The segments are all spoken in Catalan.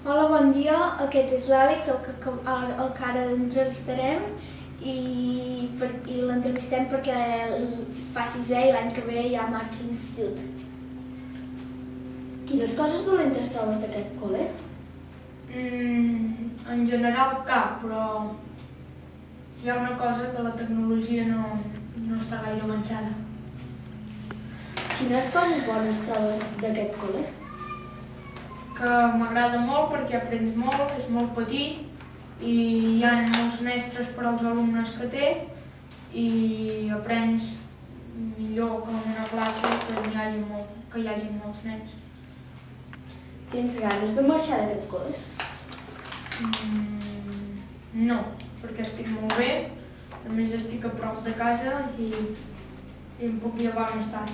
Hola, bon dia. Aquest és l'Àlex, el que ara entrevistarem i l'entrevistem perquè fa sisè i l'any que ve ja marxa a l'institut. Quines coses dolentes trobes d'aquest col·le? En general cap, però hi ha una cosa que la tecnologia no està gaire avançada. Quines coses bones trobes d'aquest col·le? Que m'agrada molt perquè aprens molt, és molt petit i hi ha molts mestres per als alumnes que té i aprens millor que en una classe que hi hagi molts nens. Tens ganes de marxar d'aquest col·le? No, perquè estic molt bé, a més estic a prop de casa i em puc llevar més tard.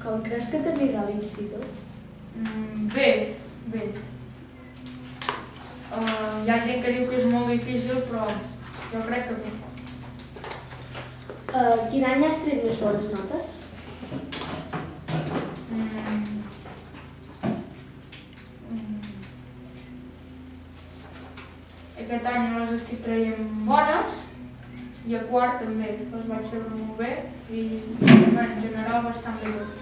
Com creus que t'anirà a l'institut? Bé. Hi ha gent que diu que és molt difícil, però jo crec que bé. Quin any has tret més bones notes? Aquest any les estic traient bones i a quart també les vaig treure molt bé i en general bastant bé totes.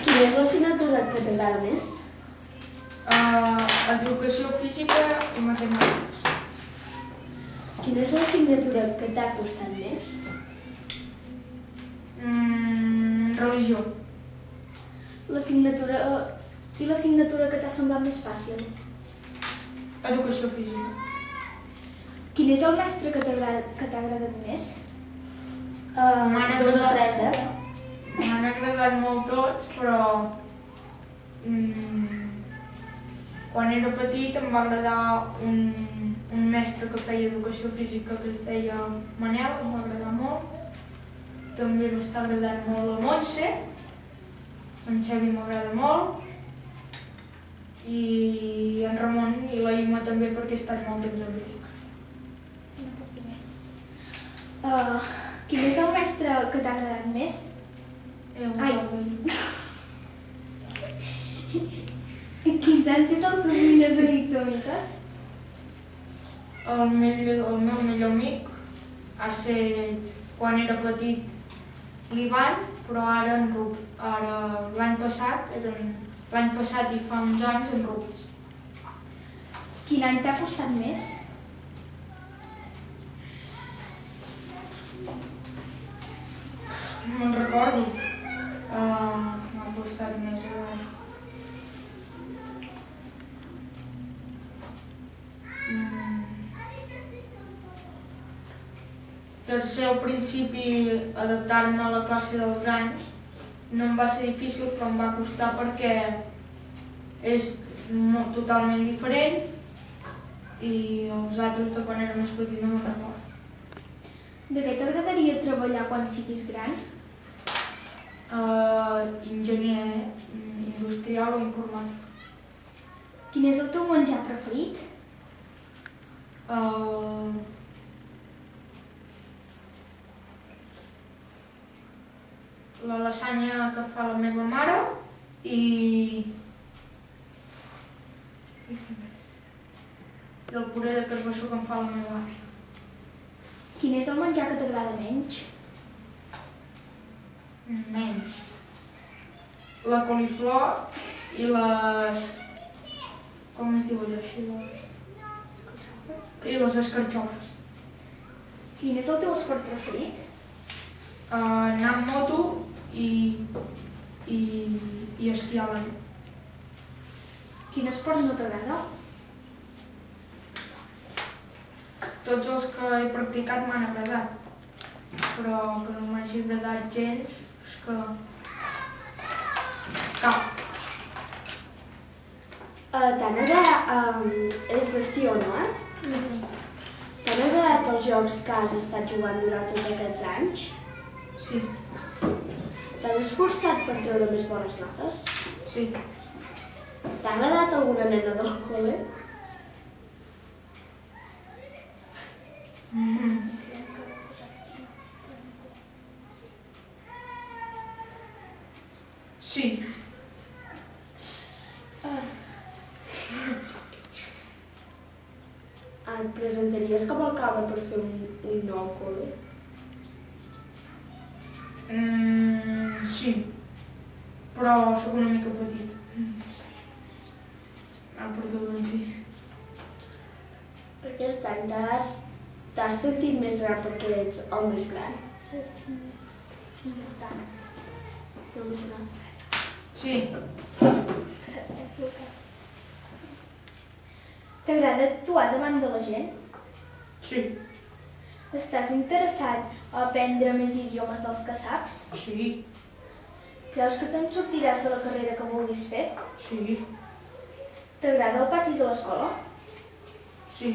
Quina és l'assignatura que t'agrada més? Educació física i matemàtiques. Quina és l'assignatura que t'ha costat més? Religió. L'assignatura que t'ha semblat més fàcil? Educació física. Quin és el mestre que t'ha agradat més? Dos o tres, M'han agradat molt tots, però quan era petit em va agradar un mestre que feia educació física que es deia Manel, em va agradar molt. També m'està agradant molt la Montse, en Xavi m'agrada molt, i en Ramon i la Imma també perquè he estat molt temps amb ells. Quin és el mestre que t'ha agradat més? Quins han estat els teus millors amics o amigues? El meu millor amic ha estat, quan era petit, l'Ivan, però ara l'any passat i fa uns anys en Rubis. Quin any t'ha costat més? No me'n recordo. M'ha costat més ara. Tercer, al principi, adaptar-me a la classe dels grans no em va ser difícil, però em va costar perquè és totalment diferent i els altres de quan era més petit no me'n recordo. De què t'agradaria treballar quan siguis gran? Enginyer industrial o informàtic. Quin és el teu menjar preferit? La lasanya que fa la meva mare i el puré de carbassó que em fa la meva àvia. Quin és el menjar que t'agrada menys? Menys. La coliflor i les... com es diu allò així? I les escarxofes. Quin és el teu esport preferit? Anar amb moto i esquiar a la neu. Quin esport no t'agrada? Tots els que he practicat m'han agradat, però que no m'hagi agradat gens, és que... cap. T'han agradat... és de sí o no, T'han agradat els jocs que has estat jugant durant tots aquests anys? Sí. T'has esforçat per treure més bones notes? Sí. T'ha agradat alguna nena del col·le? Sí. presentaries com a alcalde per fer un nou col·le? Sí, però soc una mica petit. Perdó, doncs sí. Aquest any t'has sentit més gran perquè ets el més gran? Sí, important. El més gran. Sí, T'agrada actuar davant de la gent? sí, Estàs interessat a aprendre més idiomes dels que saps? sí, Creus que te'n sortiràs de la carrera que vulguis fer? sí, T'agrada el pati de l'escola? sí.